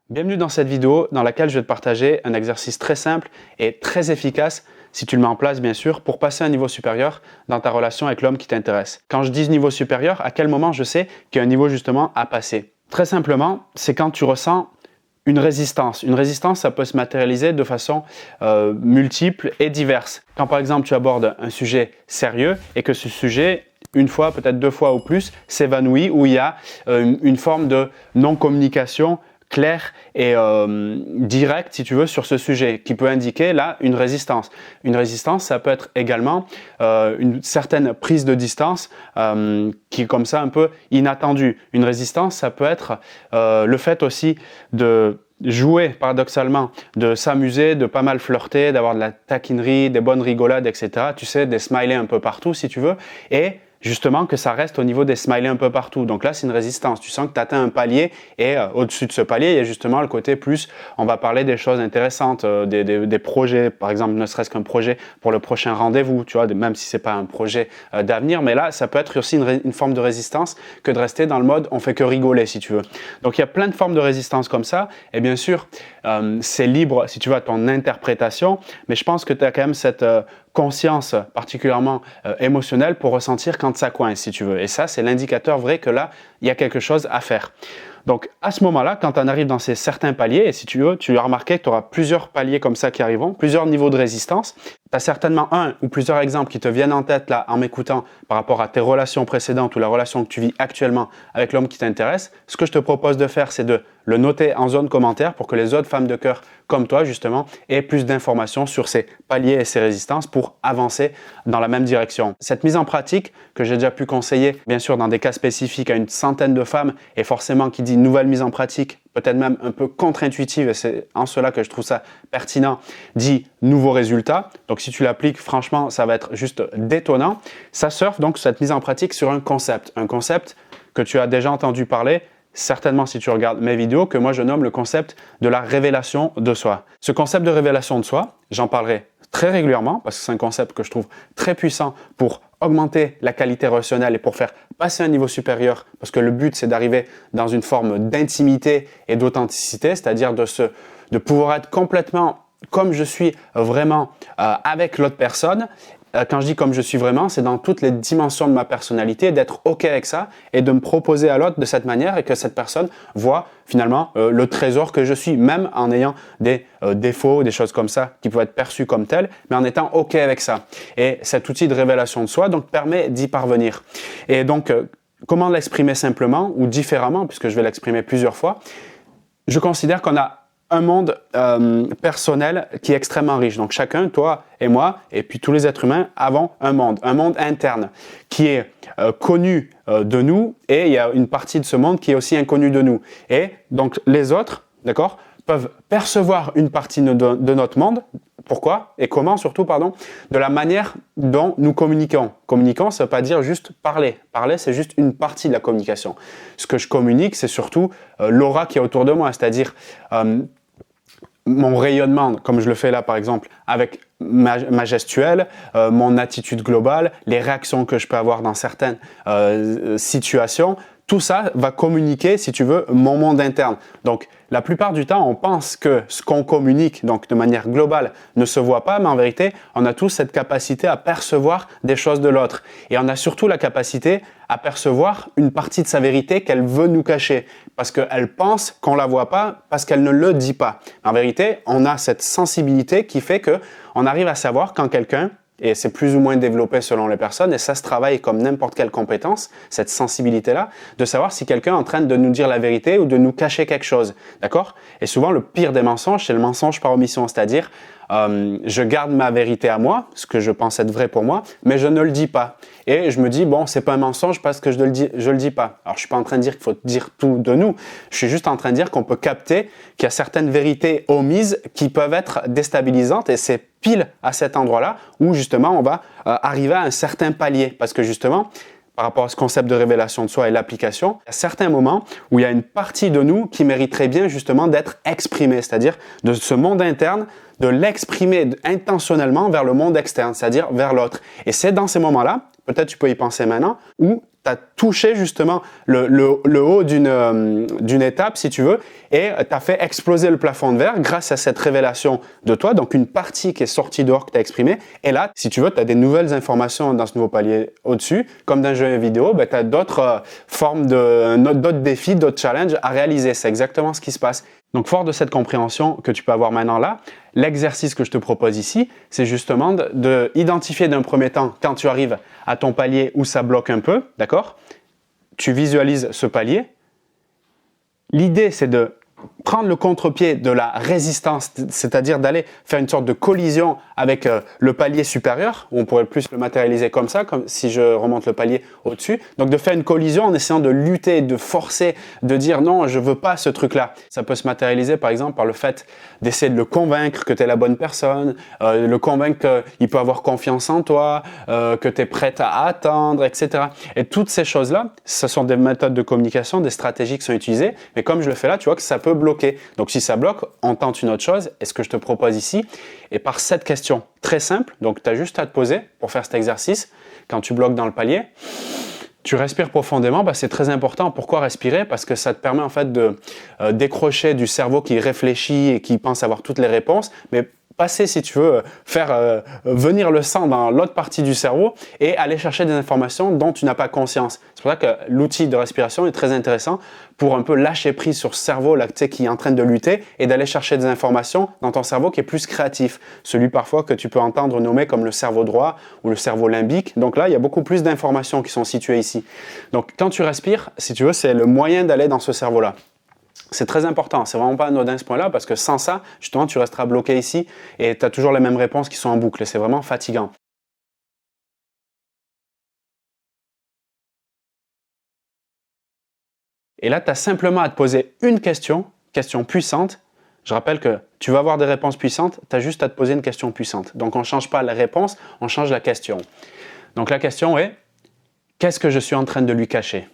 Bienvenue dans cette vidéo dans laquelle je vais te partager un exercice très simple et très efficace, si tu le mets en place bien sûr, pour passer à un niveau supérieur dans ta relation avec l'homme qui t'intéresse. Quand je dis niveau supérieur, à quel moment je sais qu'il y a un niveau justement à passer? Très simplement, c'est quand tu ressens une résistance. Une résistance, ça peut se matérialiser de façon multiple et diverse. Quand par exemple tu abordes un sujet sérieux et que ce sujet une fois, peut-être deux fois ou plus, s'évanouit, où il y a une forme de non-communication claire et directe, si tu veux, sur ce sujet, qui peut indiquer là une résistance. Une résistance, ça peut être également une certaine prise de distance qui est comme ça un peu inattendue. Une résistance, ça peut être le fait aussi de jouer paradoxalement, de s'amuser, de pas mal flirter, d'avoir de la taquinerie, des bonnes rigolades, etc. Tu sais, des smileys un peu partout si tu veux, et justement que ça reste au niveau des smileys un peu partout. Donc là, c'est une résistance. Tu sens que tu atteins un palier et au-dessus de ce palier, il y a justement le côté plus, on va parler des choses intéressantes, des projets, par exemple, ne serait-ce qu'un projet pour le prochain rendez-vous, tu vois, même si c'est pas un projet d'avenir, mais là, ça peut être aussi une forme de résistance que de rester dans le mode on fait que rigoler, si tu veux. Donc il y a plein de formes de résistance comme ça, et bien sûr, c'est libre, si tu veux, à ton interprétation, mais je pense que tu as quand même cette conscience particulièrement émotionnelle pour ressentir quand ça coince, si tu veux. Et ça, c'est l'indicateur vrai que là, il y a quelque chose à faire. Donc, à ce moment-là, quand tu en arrives dans ces certains paliers, et si tu veux, tu as remarqué que tu auras plusieurs paliers comme ça qui arriveront, plusieurs niveaux de résistance. Tu as certainement un ou plusieurs exemples qui te viennent en tête là en m'écoutant par rapport à tes relations précédentes ou la relation que tu vis actuellement avec l'homme qui t'intéresse. Ce que je te propose de faire, c'est de le noter en zone commentaire pour que les autres femmes de cœur comme toi, justement, aient plus d'informations sur ces paliers et ces résistances pour avancer dans la même direction. Cette mise en pratique que j'ai déjà pu conseiller, bien sûr, dans des cas spécifiques à une centaine de femmes et forcément qui dit nouvelle mise en pratique, peut-être même un peu contre-intuitive et c'est en cela que je trouve ça pertinent, dit nouveau résultat. Donc si tu l'appliques, franchement, ça va être juste détonnant. Ça surfe donc cette mise en pratique sur un concept que tu as déjà entendu parler, certainement si tu regardes mes vidéos, que moi je nomme le concept de la révélation de soi. Ce concept de révélation de soi, j'en parlerai très régulièrement parce que c'est un concept que je trouve très puissant pour augmenter la qualité relationnelle et pour faire passer à un niveau supérieur parce que le but c'est d'arriver dans une forme d'intimité et d'authenticité, c'est-à-dire de pouvoir être complètement comme je suis vraiment avec l'autre personne. Quand je dis comme je suis vraiment, c'est dans toutes les dimensions de ma personnalité, d'être OK avec ça et de me proposer à l'autre de cette manière et que cette personne voit finalement le trésor que je suis, même en ayant des défauts, des choses comme ça qui peuvent être perçues comme telles, mais en étant OK avec ça. Et cet outil de révélation de soi donc permet d'y parvenir. Et donc, comment l'exprimer simplement ou différemment, puisque je vais l'exprimer plusieurs fois, je considère qu'on a un monde personnel qui est extrêmement riche. Donc chacun, toi et moi, et puis tous les êtres humains, avons un monde interne qui est connu de nous et il y a une partie de ce monde qui est aussi inconnue de nous. Et donc les autres, d'accord, peuvent percevoir une partie de notre monde. Pourquoi et comment surtout, pardon, de la manière dont nous communiquons. Communiquons, ça ne veut pas dire juste parler. Parler, c'est juste une partie de la communication. Ce que je communique, c'est surtout l'aura qui est autour de moi, c'est-à-dire mon rayonnement, comme je le fais là par exemple, avec ma gestuelle, mon attitude globale, les réactions que je peux avoir dans certaines situations. Tout ça va communiquer, si tu veux, mon monde interne. Donc, la plupart du temps, on pense que ce qu'on communique, donc de manière globale, ne se voit pas, mais en vérité, on a tous cette capacité à percevoir des choses de l'autre. Et on a surtout la capacité à percevoir une partie de sa vérité qu'elle veut nous cacher, parce qu'elle pense qu'on la voit pas, parce qu'elle ne le dit pas. En vérité, on a cette sensibilité qui fait que on arrive à savoir quand quelqu'un, et c'est plus ou moins développé selon les personnes, et ça se travaille comme n'importe quelle compétence, cette sensibilité-là, de savoir si quelqu'un est en train de nous dire la vérité ou de nous cacher quelque chose, d'accord? Et souvent, le pire des mensonges, c'est le mensonge par omission, c'est-à-dire je garde ma vérité à moi, ce que je pense être vrai pour moi, mais je ne le dis pas. Et je me dis, bon, c'est pas un mensonge parce que je le dis pas. Alors, je suis pas en train de dire qu'il faut dire tout de nous. Je suis juste en train de dire qu'on peut capter qu'il y a certaines vérités omises qui peuvent être déstabilisantes et c'est pile à cet endroit-là où justement on va arriver à un certain palier. Parce que justement, par rapport à ce concept de révélation de soi et l'application, il y a certains moments où il y a une partie de nous qui mériterait bien justement d'être exprimée, c'est-à-dire de ce monde interne, de l'exprimer intentionnellement vers le monde externe, c'est-à-dire vers l'autre. Et c'est dans ces moments-là, peut-être tu peux y penser maintenant, où as touché justement le haut d'une étape, si tu veux, et tu as fait exploser le plafond de verre grâce à cette révélation de toi, donc une partie qui est sortie dehors que tu as exprimée. Et là, si tu veux, tu as des nouvelles informations dans ce nouveau palier au-dessus. Comme dans un jeu vidéo, ben, tu as d'autres formes d'autres défis, d'autres challenges à réaliser. C'est exactement ce qui se passe. Donc, fort de cette compréhension que tu peux avoir maintenant là, l'exercice que je te propose ici, c'est justement d'identifier d'un premier temps, quand tu arrives à ton palier où ça bloque un peu, d'accord? Tu visualises ce palier. L'idée, c'est de prendre le contre-pied de la résistance, c'est-à-dire d'aller faire une sorte de collision avec le palier supérieur, on pourrait plus le matérialiser comme ça, comme si je remonte le palier au-dessus. Donc de faire une collision en essayant de lutter, de forcer, de dire non, je veux pas ce truc-là. Ça peut se matérialiser par exemple par le fait d'essayer de le convaincre que tu es la bonne personne, le convaincre qu'il peut avoir confiance en toi, que tu es prête à attendre, etc. Et toutes ces choses-là, ce sont des méthodes de communication, des stratégies qui sont utilisées, mais comme je le fais là, tu vois que ça peut bloquer. Donc si ça bloque, on tente une autre chose, et ce que je te propose ici, et par cette question très simple, donc tu as juste à te poser pour faire cet exercice, quand tu bloques dans le palier, tu respires profondément, bah c'est très important. Pourquoi respirer? Parce que ça te permet en fait de décrocher du cerveau qui réfléchit et qui pense avoir toutes les réponses, mais passer, si tu veux, faire venir le sang dans l'autre partie du cerveau et aller chercher des informations dont tu n'as pas conscience. C'est pour ça que l'outil de respiration est très intéressant pour un peu lâcher prise sur ce cerveau là, tu sais, qui est en train de lutter et d'aller chercher des informations dans ton cerveau qui est plus créatif. Celui parfois que tu peux entendre nommer comme le cerveau droit ou le cerveau limbique. Donc là, il y a beaucoup plus d'informations qui sont situées ici. Donc quand tu respires, si tu veux, c'est le moyen d'aller dans ce cerveau-là. C'est très important, c'est vraiment pas anodin ce point-là parce que sans ça, justement, tu resteras bloqué ici et tu as toujours les mêmes réponses qui sont en boucle et c'est vraiment fatigant. Et là, tu as simplement à te poser une question puissante. Je rappelle que tu vas avoir des réponses puissantes, tu as juste à te poser une question puissante. Donc on ne change pas la réponse, on change la question. Donc la question est, qu'est-ce que je suis en train de lui cacher ?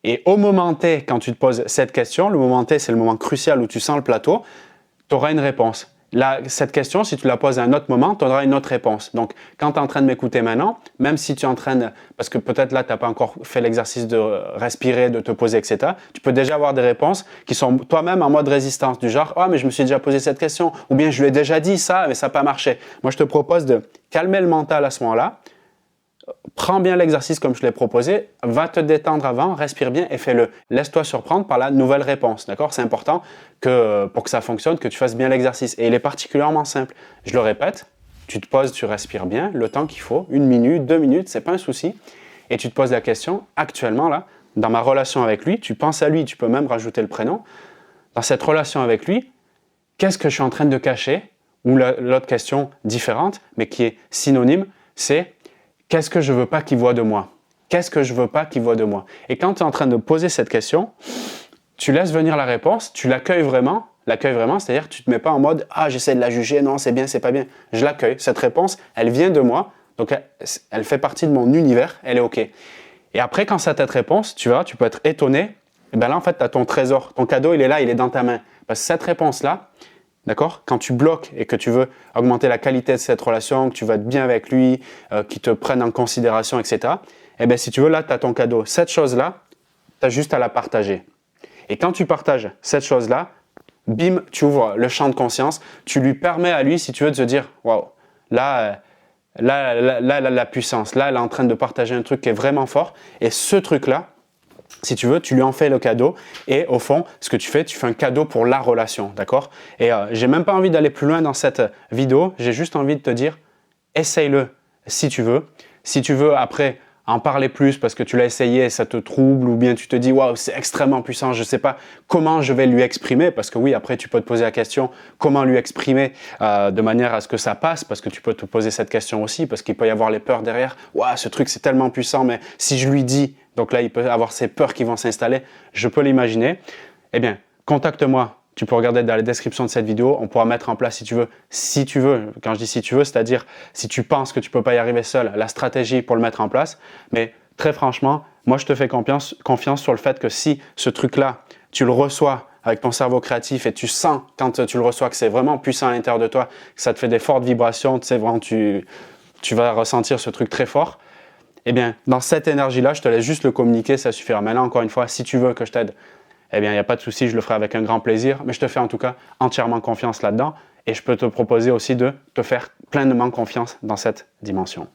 Et au moment T, quand tu te poses cette question, le moment T, c'est le moment crucial où tu sens le plateau, tu auras une réponse. Là, cette question, si tu la poses à un autre moment, tu auras une autre réponse. Donc, quand tu es en train de m'écouter maintenant, même si tu es en train de... Parce que peut-être là, tu n'as pas encore fait l'exercice de respirer, de te poser, etc. Tu peux déjà avoir des réponses qui sont toi-même en mode résistance, du genre « Ah, mais je me suis déjà posé cette question » ou bien « Je lui ai déjà dit ça, mais ça n'a pas marché ». Moi, je te propose de calmer le mental à ce moment-là. Prends bien l'exercice comme je l'ai proposé, va te détendre avant, respire bien et fais-le. Laisse-toi surprendre par la nouvelle réponse, d'accord? C'est important que pour que ça fonctionne, que tu fasses bien l'exercice. Et il est particulièrement simple. Je le répète, tu te poses, tu respires bien, le temps qu'il faut, 1 minute, 2 minutes, c'est pas un souci. Et tu te poses la question, actuellement là, dans ma relation avec lui, tu penses à lui, tu peux même rajouter le prénom. Dans cette relation avec lui, qu'est-ce que je suis en train de cacher? Ou l'autre question différente, mais qui est synonyme, c'est qu'est-ce que je veux pas qu'il voit de moi? Qu'est-ce que je veux pas qu'il voit de moi? Et quand tu es en train de poser cette question, tu laisses venir la réponse, tu l'accueilles vraiment, c'est-à-dire tu te mets pas en mode « Ah, j'essaie de la juger, non, c'est bien, c'est pas bien. » Je l'accueille, cette réponse, elle vient de moi, donc elle fait partie de mon univers, elle est OK. Et après, quand ça cette réponse, tu vois, tu peux être étonné, et bien là, en fait, tu as ton trésor, ton cadeau, il est là, il est dans ta main. Parce que cette réponse-là, d'accord? Quand tu bloques et que tu veux augmenter la qualité de cette relation, que tu vas être bien avec lui, qu'il te prenne en considération, etc. Eh bien, si tu veux, là, tu as ton cadeau. Cette chose-là, tu as juste à la partager. Et quand tu partages cette chose-là, bim, tu ouvres le champ de conscience. Tu lui permets à lui, si tu veux, de se dire « Waouh, là, elle a la puissance. Là, elle est en train de partager un truc qui est vraiment fort. Et ce truc-là, si tu veux, tu lui en fais le cadeau et au fond, ce que tu fais un cadeau pour la relation, d'accord? Et j'ai même pas envie d'aller plus loin dans cette vidéo, j'ai juste envie de te dire, essaye-le si tu veux. Si tu veux après en parler plus parce que tu l'as essayé et ça te trouble ou bien tu te dis « Waouh, c'est extrêmement puissant, je ne sais pas comment je vais lui exprimer » parce que oui, après tu peux te poser la question comment lui exprimer de manière à ce que ça passe parce que tu peux te poser cette question aussi parce qu'il peut y avoir les peurs derrière « Waouh, ce truc c'est tellement puissant, mais si je lui dis… » Donc là, il peut avoir ces peurs qui vont s'installer, je peux l'imaginer. Eh bien, contacte-moi. Tu peux regarder dans la description de cette vidéo, on pourra mettre en place si tu veux, quand je dis si tu veux, c'est-à-dire si tu penses que tu ne peux pas y arriver seul, la stratégie pour le mettre en place. Mais très franchement, moi je te fais confiance sur le fait que si ce truc-là, tu le reçois avec ton cerveau créatif et tu sens quand tu le reçois que c'est vraiment puissant à l'intérieur de toi, que ça te fait des fortes vibrations, tu sais, vraiment tu vas ressentir ce truc très fort. Eh bien, dans cette énergie-là, je te laisse juste le communiquer, ça suffira. Maintenant, encore une fois, si tu veux que je t'aide, eh bien, il n'y a pas de souci, je le ferai avec un grand plaisir, mais je te fais en tout cas entièrement confiance là-dedans et je peux te proposer aussi de te faire pleinement confiance dans cette dimension.